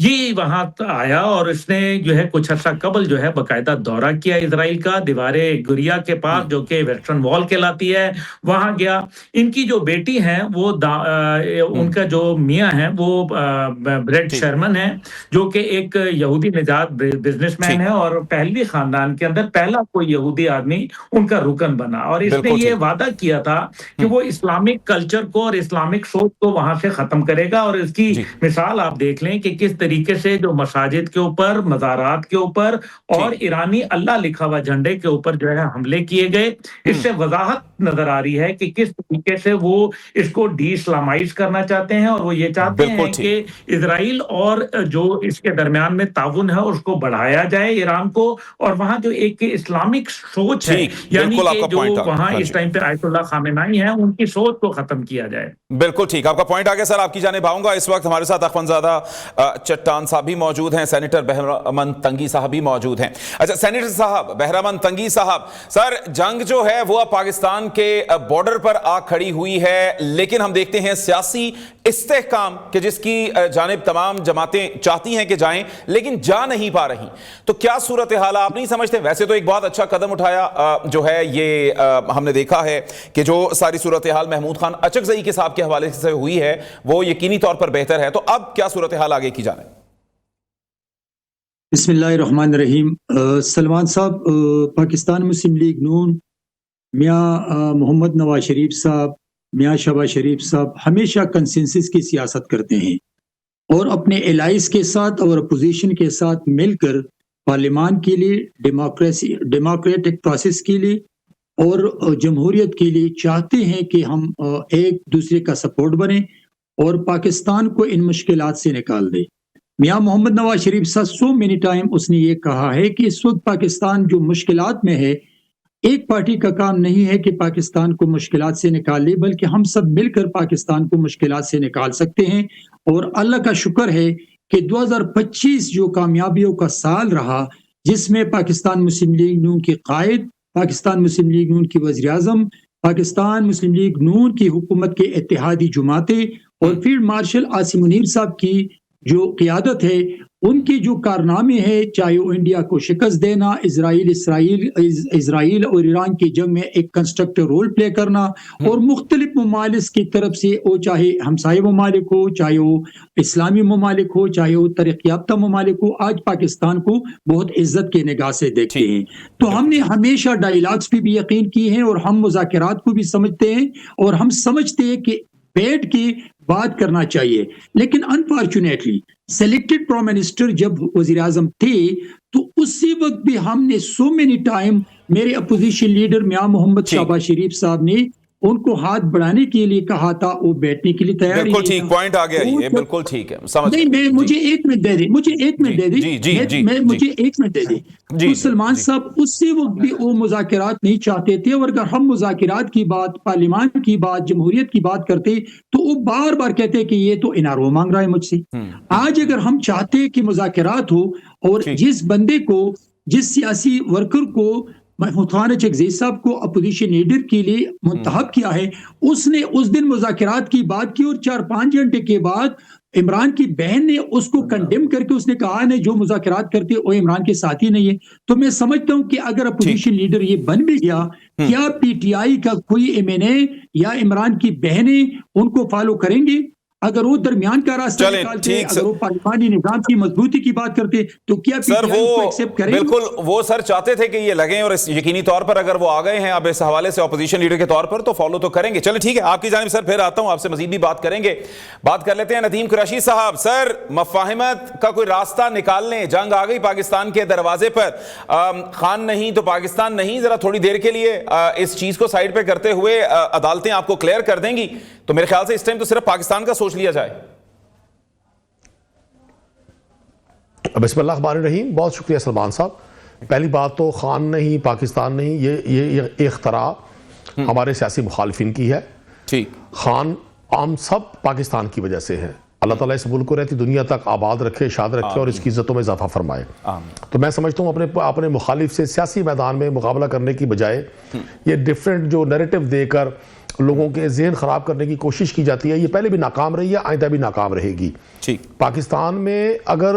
یہ وہاں آیا اور اس نے جو ہے کچھ عرصہ قبل جو ہے باقاعدہ دورہ کیا اسرائیل کا، دیوار گریا کے پاس جو کہ ویسٹرن وال کہلاتی ہے، وہاں گیا۔ ان کی جو بیٹی ہیں وہ ان کا جو میاں ہے وہ بریڈ شرمن ہے، جو کہ ایک یہودی نژاد بزنس مین ہے اور پہلوی خاندان کے اندر پہلا کوئی یہودی آدمی ان کا رکن بنا، اور اس نے یہ وعدہ کیا تھا کہ وہ اسلامک کلچر کو اور اسلامک سوچ کو وہاں سے ختم کرے گا، اور اس کی مثال آپ دیکھ لیں کہ کس طریقے سے جو مساجد کے اوپر، مزارات کے اوپر اور ایرانی اللہ لکھا ہوا جھنڈے کے اوپر جو ہے حملے کیے گئے۔ اس سے وضاحت نظر آ رہی ہے کہ کس طریقے سے وہ اس کو ڈی اسلامائز کرنا چاہتے ہیں، اور وہ یہ چاہتے ہیں کہ اسرائیل اور جو اس کے درمیان میں تعاون ہے اس کو بڑھایا جائے ایران کو، اور وہاں جو ایک اسلامک سوچ ہے، یعنی کہ جو وہاں اس ٹائم پہ آیت اللہ خامنائی ہیں، ان کی سوچ کو ختم کیا جائے۔ بالکل ٹھیک، آپ کا پوائنٹ آگے سر آپ کی جانب آؤں گا۔ اس وقت ہمارے ساتھ اخوندزادہ چٹان صاحب بھی موجود ہیں، سینیٹر بہرامند تنگی صاحب بھی موجود ہیں۔ اچھا سینیٹر صاحب، بہرامند تنگی صاحب، سر جنگ جو ہے وہ اب پاکستان کے بارڈر پر آ کھڑی ہوئی ہے، لیکن ہم دیکھتے ہیں سیاسی استحکام کہ جس کی جانب تمام جماعتیں چاہتی ہیں کہ جائیں لیکن جا نہیں پا رہی، تو کیا صورتحال آپ نہیں سمجھتے؟ ویسے تو ایک بہت اچھا قدم اٹھایا جو ہے یہ ہم نے دیکھا ہے کہ جو ساری صورتحال محمود خان اچکزئی کے صاحب کے حوالے سے ہوئی ہے وہ یقینی طور پر بہتر ہے، تو اب کیا صورتحال آگے کی جانب؟ بسم اللہ الرحمن الرحیم۔ سلمان صاحب، پاکستان مسلم لیگ نون، میاں محمد نواز شریف صاحب، میاں شہباز شریف صاحب ہمیشہ کنسنسس کی سیاست کرتے ہیں اور اپنے الائز کے ساتھ اور اپوزیشن کے ساتھ مل کر پارلیمان کے لیے، ڈیموکریٹک پروسیس کے لیے اور جمہوریت کے لیے چاہتے ہیں کہ ہم ایک دوسرے کا سپورٹ بنیں اور پاکستان کو ان مشکلات سے نکال دیں۔ میاں محمد نواز شریف صاحب سو مینی ٹائم اس نے یہ کہا ہے کہ اس وقت پاکستان جو مشکلات میں ہے، ایک پارٹی کا کام نہیں ہے کہ پاکستان کو مشکلات سے نکال لے، بلکہ ہم سب مل کر پاکستان کو مشکلات سے نکال سکتے ہیں۔ اور اللہ کا شکر ہے کہ 2025 جو کامیابیوں کا سال رہا، جس میں پاکستان مسلم لیگ نون کے قائد، پاکستان مسلم لیگ نون کی وزیر اعظم، پاکستان مسلم لیگ نون کی حکومت کے اتحادی جماعتیں اور فیلڈ مارشل عاصم منیر صاحب کی جو قیادت ہے، ان کے جو کارنامے ہیں، چاہے وہ انڈیا کو شکست دینا، اسرائیل اور ایران کی جنگ میں ایک کنسٹرکٹیو رول پلے کرنا، اور مختلف ممالک کی طرف سے، وہ چاہے ہمسائے ممالک ہو، چاہے وہ اسلامی ممالک ہو، چاہے وہ ترقی یافتہ ممالک ہو، آج پاکستان کو بہت عزت کے نگاہ سے دیکھتے ہیں۔ تو ہم نے ہمیشہ ڈائیلاگز پہ بھی یقین کی ہے اور ہم مذاکرات کو بھی سمجھتے ہیں، اور ہم سمجھتے ہیں کہ بیٹھ کے بات کرنا چاہیے، لیکن انفارچونیٹلی سلیکٹڈ پرائم منسٹر جب وزیر اعظم تھے تو اسی وقت بھی ہم نے سو مینی ٹائم، میرے اپوزیشن لیڈر میاں محمد شہباز شریف صاحب نے ان کو ہاتھ بڑھانے کے لیے کہا تھا، وہ بیٹھنے کے لیے تیار نہیں بالکل ٹھیک پوائنٹ آ گیا، یہ بالکل ٹھیک ہے، سمجھ نہیں، مجھے ایک منٹ دے دیں، مجھے ایک منٹ دے دیں۔ تو سلمان صاحب اسی وقت بھی وہ مذاکرات نہیں چاہتے تھے، اور اگر ہم مذاکرات کی بات، پارلیمان کی بات، جمہوریت کی بات کرتے تو وہ بار بار کہتے کہ یہ تو انارو مانگ رہا ہے مجھ سے۔ آج اگر ہم چاہتے کہ مذاکرات ہو، اور جس بندے کو، جس سیاسی ورکر کو محمود خان اچکزئی صاحب کو اپوزیشن لیڈر کے لیے منتخب کیا ہے، اس نے اس دن مذاکرات کی بات کی، اور 4-5 گھنٹے کے بعد عمران کی بہن نے اس کو کنڈیم کر کے اس نے کہا نہیں، جو مذاکرات کرتے وہ عمران کے ساتھی نہیں ہے۔ تو میں سمجھتا ہوں کہ اگر اپوزیشن لیڈر یہ بن بھی گیا، کیا پی ٹی آئی کا کوئی ایم این اے یا عمران کی بہنیں ان کو فالو کریں گے؟ اگر وہ درمیان کا راستہ نکالتے، اگر وہ پارلیمانی نظام کی مضبوطی کی بات کرتے، تو کیا پی ٹی آئی کو ایکسپٹ کریں؟ بالکل، وہ سر چاہتے تھے کہ یہ لگیں، اور یقینی طور پر اگر وہ آ گئے ہیں اب اس حوالے سے اپوزیشن لیڈر کے طور پر تو فالو تو کریں گے۔ چلے ٹھیک ہے، آپ کی جانب سر پھر آتا ہوں، آپ سے مزید بھی بات کریں گے۔ بات کر لیتے ہیں ندیم قریشی صاحب۔ سر مفاہمت کا کوئی راستہ نکال لیں، جنگ آ گئی پاکستان کے دروازے پر، خان نہیں تو پاکستان نہیں، ذرا تھوڑی دیر کے لیے اس چیز کو سائڈ پہ کرتے ہوئے عدالتیں آپ کو کلیئر کر دیں گی، تو میرے خیال سے اس ٹائم تو صرف پاکستان کا سوچ لیا جائے۔ بسم اللہ الرحمن الرحیم، بہت شکریہ سلمان صاحب۔ پہلی بات تو خان نہیں پاکستان نہیں، یہ اختراع ہمارے سیاسی مخالفین کی ہے۔ خان ہم سب پاکستان کی وجہ سے ہے۔ اللہ تعالیٰ اس ملک کو رہتی دنیا تک آباد رکھے، شاد رکھے اور اس کی عزتوں میں اضافہ فرمائے۔ تو میں سمجھتا ہوں اپنے مخالف سے سیاسی میدان میں مقابلہ کرنے کی بجائے یہ ڈیفرنٹ جو نیریٹو دے کر لوگوں کے ذہن خراب کرنے کی کوشش کی جاتی ہے. یہ پہلے بھی ناکام رہی ہے, آئندہ بھی ناکام رہے گی. پاکستان میں اگر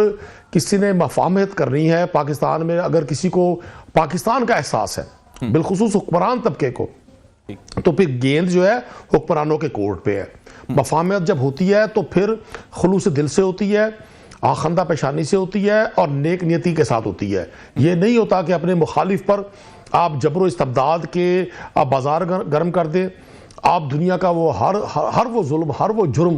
کسی نے مفاہمت کرنی ہے, پاکستان میں اگر کسی کو پاکستان کا احساس ہے, بالخصوص حکمران طبقے کو, تو پھر گیند جو ہے حکمرانوں کے کورٹ پہ ہے. مفاہمت جب ہوتی ہے تو پھر خلوص دل سے ہوتی ہے, آخندہ پیشانی سے ہوتی ہے, اور نیک نیتی کے ساتھ ہوتی ہے. یہ نہیں ہوتا کہ اپنے مخالف پر آپ جبر و استبداد کے آپ بازار گرم کر دیں, آپ دنیا کا وہ ہر وہ ظلم, ہر وہ جرم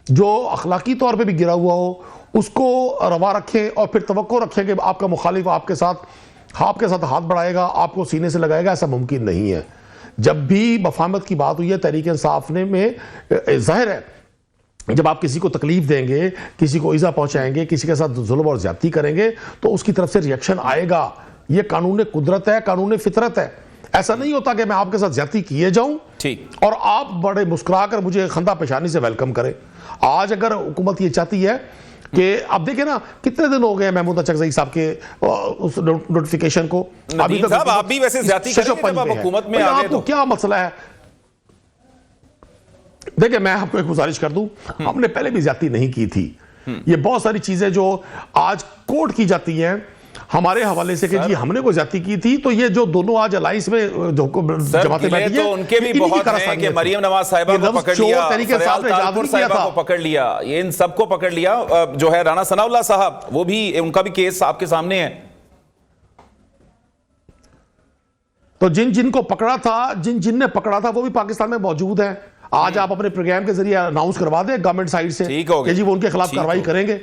جو اخلاقی طور پہ بھی گرا ہوا ہو, اس کو روا رکھیں, اور پھر توقع رکھیں کہ آپ کا مخالف آپ کے ساتھ ہاتھ بڑھائے گا, آپ کو سینے سے لگائے گا. ایسا ممکن نہیں ہے. جب بھی مفاہمت کی بات ہوئی ہے تحریک انصاف نے میں ظاہر ہے, جب آپ کسی کو تکلیف دیں گے, کسی کو ایذا پہنچائیں گے, کسی کے ساتھ ظلم اور زیادتی کریں گے, تو اس کی طرف سے ریئیکشن آئے گا. یہ قانون قدرت ہے, قانون فطرت ہے. ایسا نہیں ہوتا کہ میں آپ کے ساتھ زیادتی کیے جاؤں اور آپ بڑے مسکرا کر مجھے خندہ پیشانی سے ویلکم کریں. آج اگر حکومت یہ چاہتی ہے کہ آپ دیکھیں نا کتنے دن ہو گئے محمود اچکزئی صاحب کے اس نوٹیفیکیشن کو, ندیم صاحب آپ بھی ویسے زیادتی کریں گے جب آپ حکومت میں آگے, آپ کو کیا مسئلہ ہے؟ دیکھیں میں آپ کو ایک گزارش کر دوں, ہم نے پہلے بھی زیادتی نہیں کی تھی. یہ بہت ساری چیزیں جو آج کوٹ کی جاتی ہیں ہمارے حوالے سے کہ جی ہم نے کوئی زیادتی کی تھی, تو یہ جو دونوں آج الائنس میں جماعتیں بیٹھی ہیں, تو ان کے بھی بہت ہیں کہ مریم نواز صاحبہ کو پکڑ لیا, فریال تالپور صاحبہ کو پکڑ لیا, یہ ان سب کو پکڑ لیا. جو ہے رانا ثناء اللہ صاحب, وہ بھی ان کا بھی کیس آپ کے سامنے ہے. تو جن کو پکڑا تھا, جن نے پکڑا تھا وہ بھی پاکستان میں موجود ہیں. آج آپ اپنے پروگرام کے ذریعے اناؤنس کروا دیں گورنمنٹ سائیڈ سے کہ جی وہ ان کے خلاف کارروائی کریں گے.